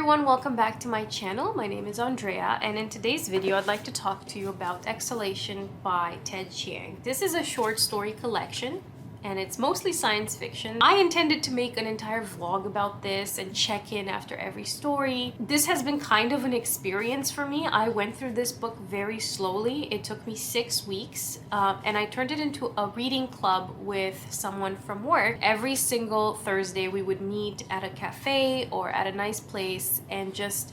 everyone, welcome back to my channel. My name is Andrea, and in today's video I'd like to talk to you about Exhalation by Ted Chiang. This is a short story collection and it's mostly science fiction. I intended to make an entire vlog about this and check in after every story. This has been kind of an experience for me. I went through this book very slowly. It took me 6 weeks and I turned it into a reading club with someone from work. Every single Thursday we would meet at a cafe or at a nice place and just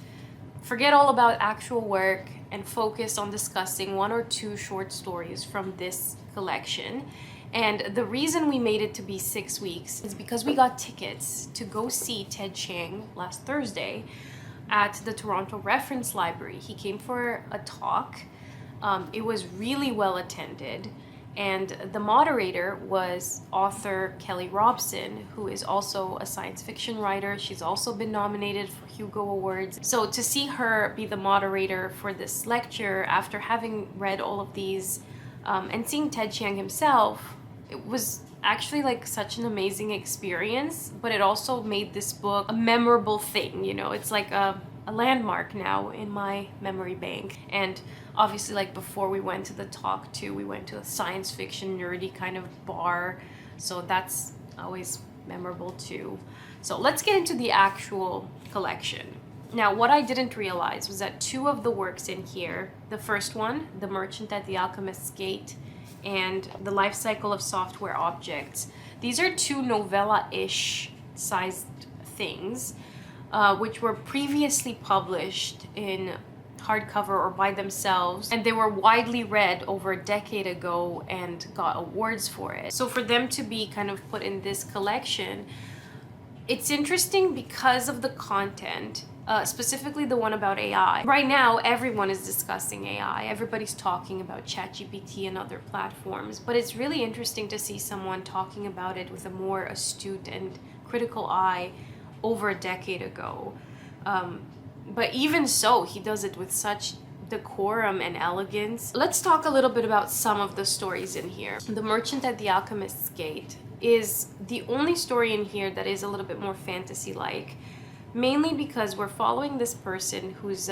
forget all about actual work and focus on discussing 1 or 2 short stories from this collection. And the reason we made it to be 6 weeks is because we got tickets to go see Ted Chiang last Thursday at the Toronto Reference Library. He came for a talk. It was really well attended. And the moderator was author Kelly Robson, who is also a science fiction writer. She's also been nominated for Hugo Awards. So to see her be the moderator for this lecture after having read all of these and seeing Ted Chiang himself, it was actually like such an amazing experience, but it also made this book a memorable thing, you know. It's like a landmark now in my memory bank. And obviously, like before we went to the talk too, we went to a science fiction nerdy kind of bar, so that's always memorable too. So let's get into the actual collection. Now, what I didn't realize was that 2 of the works in here, the first one, The Merchant at the Alchemist's Gate, and The Lifecycle of Software Objects, these are 2 novella-ish sized things, which were previously published in hardcover or by themselves, and they were widely read over a decade ago and got awards for it. So for them to be kind of put in this collection, it's interesting because of the content. Specifically the one about AI. Right now, everyone is discussing AI. Everybody's talking about ChatGPT and other platforms, but it's really interesting to see someone talking about it with a more astute and critical eye over a decade ago. But even so, he does it with such decorum and elegance. Let's talk a little bit about some of the stories in here. The Merchant at the Alchemist's Gate is the only story in here that is a little bit more fantasy-like. Mainly because we're following this person who's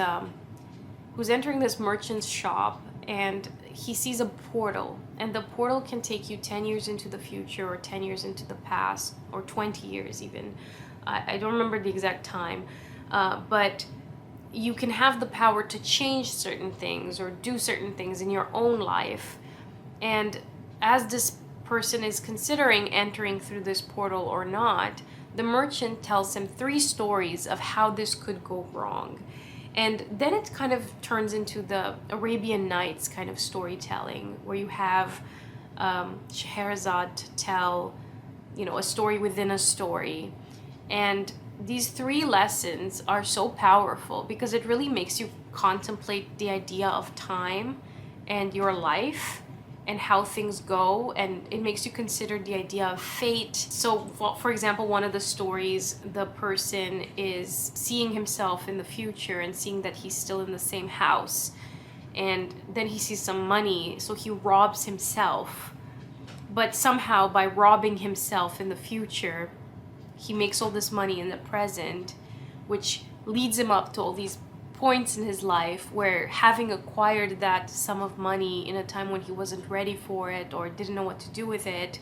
entering this merchant's shop, and he sees a portal, and the portal can take you 10 years into the future or 10 years into the past or 20 years even. I don't remember the exact time, but you can have the power to change certain things or do certain things in your own life. And as this person is considering entering through this portal or not, the merchant tells him 3 stories of how this could go wrong. And then it kind of turns into the Arabian Nights kind of storytelling, where you have Scheherazade tell, you know, a story within a story. And these 3 lessons are so powerful because it really makes you contemplate the idea of time and your life and how things go, and it makes you consider the idea of fate. So for example, one of the stories, the person is seeing himself in the future and seeing that he's still in the same house, and then he sees some money, so he robs himself. But somehow by robbing himself in the future, he makes all this money in the present, which leads him up to all these points in his life where, having acquired that sum of money in a time when he wasn't ready for it or didn't know what to do with it,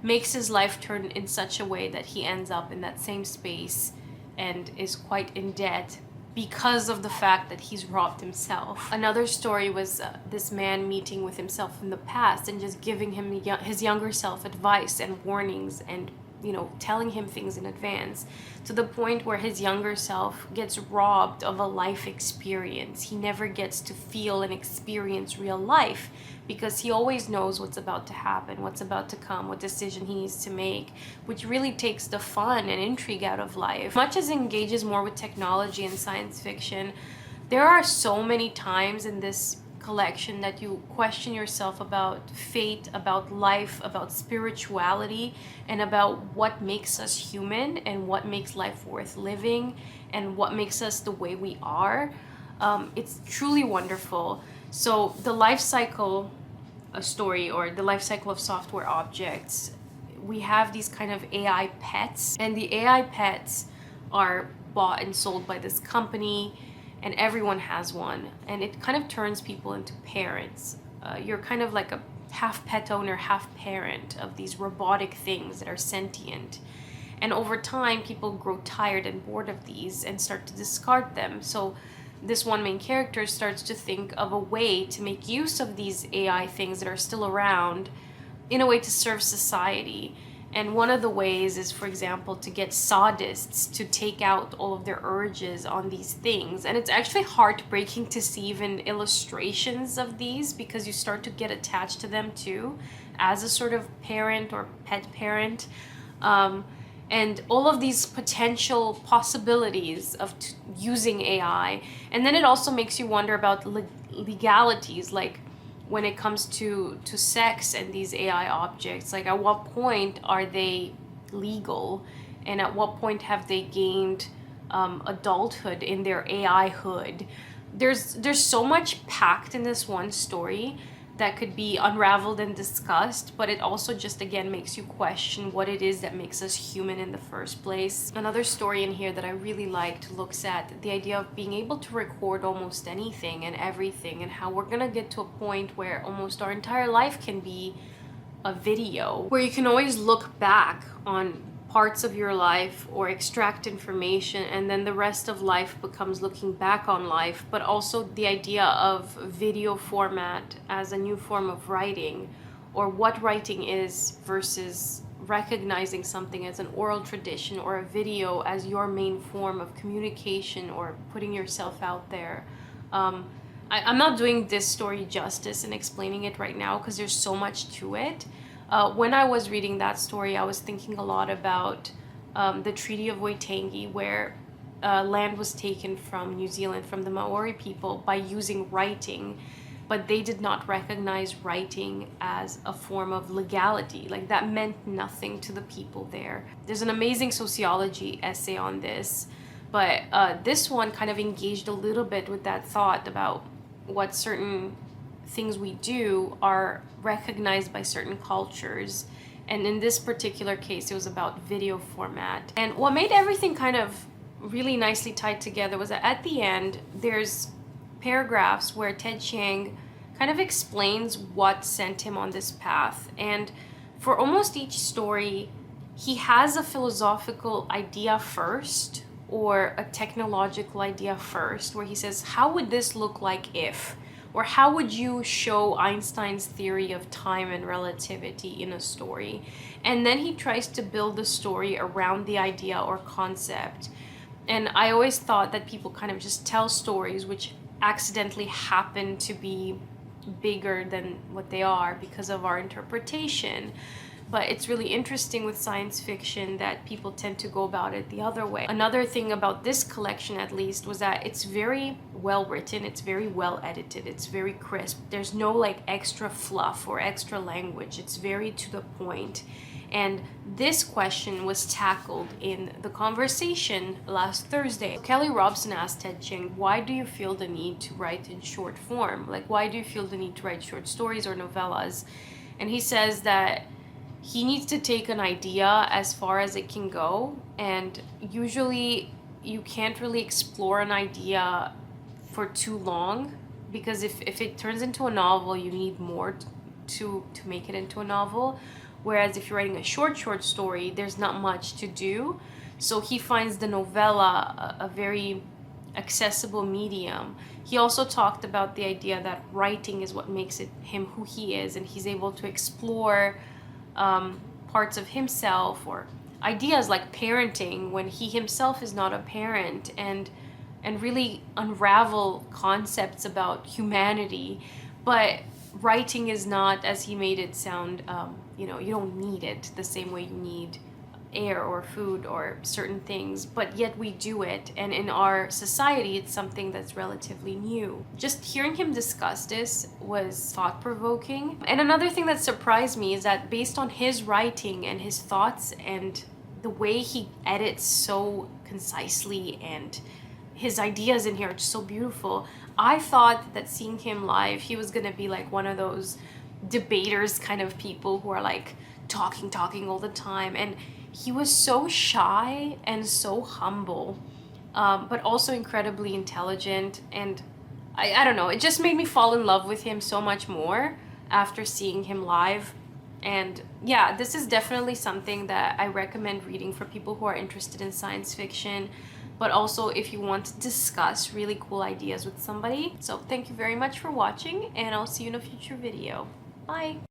makes his life turn in such a way that he ends up in that same space and is quite in debt because of the fact that he's robbed himself. Another story was this man meeting with himself in the past and just giving him his younger self advice and warnings and, you know, telling him things in advance, to the point where his younger self gets robbed of a life experience. He never gets to feel and experience real life because he always knows what's about to happen, what's about to come, what decision he needs to make, which really takes the fun and intrigue out of life. Much as it engages more with technology and science fiction, there are so many times in this collection that you question yourself about fate, about life, about spirituality, and about what makes us human and what makes life worth living and what makes us the way we are. It's truly wonderful. So the life cycle story, or the life cycle of software objects, we have these kind of AI pets, and the AI pets are bought and sold by this company, and everyone has one, and it kind of turns people into parents. You're kind of like a half pet owner, half parent of these robotic things that are sentient. And over time, people grow tired and bored of these and start to discard them. So this one main character starts to think of a way to make use of these AI things that are still around in a way to serve society. And one of the ways is, for example, to get sadists to take out all of their urges on these things. And it's actually heartbreaking to see even illustrations of these, because you start to get attached to them too, as a sort of parent or pet parent. And all of these potential possibilities of using AI. And then it also makes you wonder about legalities, like when it comes to sex and these AI objects. Like, at what point are they legal, and at what point have they gained adulthood in their AI hood? There's so much packed in this one story that could be unraveled and discussed, but it also just again makes you question what it is that makes us human in the first place. Another story in here that I really liked looks at the idea of being able to record almost anything and everything, and how we're gonna get to a point where almost our entire life can be a video, where you can always look back on parts of your life or extract information, and then the rest of life becomes looking back on life. But also the idea of video format as a new form of writing, or what writing is, versus recognizing something as an oral tradition or a video as your main form of communication or putting yourself out there. I'm not doing this story justice in explaining it right now, because there's so much to it. When I was reading that story, I was thinking a lot about the Treaty of Waitangi, where land was taken from New Zealand, from the Maori people, by using writing, but they did not recognize writing as a form of legality. Like, that meant nothing to the people there. There's an amazing sociology essay on this, but this one kind of engaged a little bit with that thought about what certain things we do are recognized by certain cultures. And in this particular case, it was about video format. And what made everything kind of really nicely tied together was that at the end, there's paragraphs where Ted Chiang kind of explains what sent him on this path. And for almost each story, he has a philosophical idea first, or a technological idea first, where he says, how would this look like if? Or how would you show Einstein's theory of time and relativity in a story? And then he tries to build the story around the idea or concept. And I always thought that people kind of just tell stories which accidentally happen to be bigger than what they are because of our interpretation. But it's really interesting with science fiction that people tend to go about it the other way. Another thing about this collection, at least, was that it's very well written, it's very well edited, it's very crisp. There's no like extra fluff or extra language. It's very to the point. And this question was tackled in the conversation last Thursday. Kelly Robson asked Ted Chiang, why do you feel the need to write in short form? Like, why do you feel the need to write short stories or novellas? And he says that he needs to take an idea as far as it can go, and usually you can't really explore an idea for too long, because if it turns into a novel, you need more to make it into a novel. Whereas if you're writing a short story, there's not much to do. So he finds the novella a very accessible medium. He also talked about the idea that writing is what makes him who he is, and he's able to explore parts of himself or ideas like parenting when he himself is not a parent, and really unravel concepts about humanity. But writing is not, as he made it sound, you don't need it the same way you need air or food or certain things, but yet we do it, and in our society it's something that's relatively new. Just hearing him discuss this was thought-provoking. And another thing that surprised me is that based on his writing and his thoughts and the way he edits so concisely, and his ideas in here are just so beautiful, I thought that seeing him live, he was gonna be like one of those debaters kind of people who are like talking all the time, and he was so shy and so humble but also incredibly intelligent. And I don't know, it just made me fall in love with him so much more after seeing him live. And yeah, this is definitely something that I recommend reading for people who are interested in science fiction, but also if you want to discuss really cool ideas with somebody. So thank you very much for watching, and I'll see you in a future video. Bye!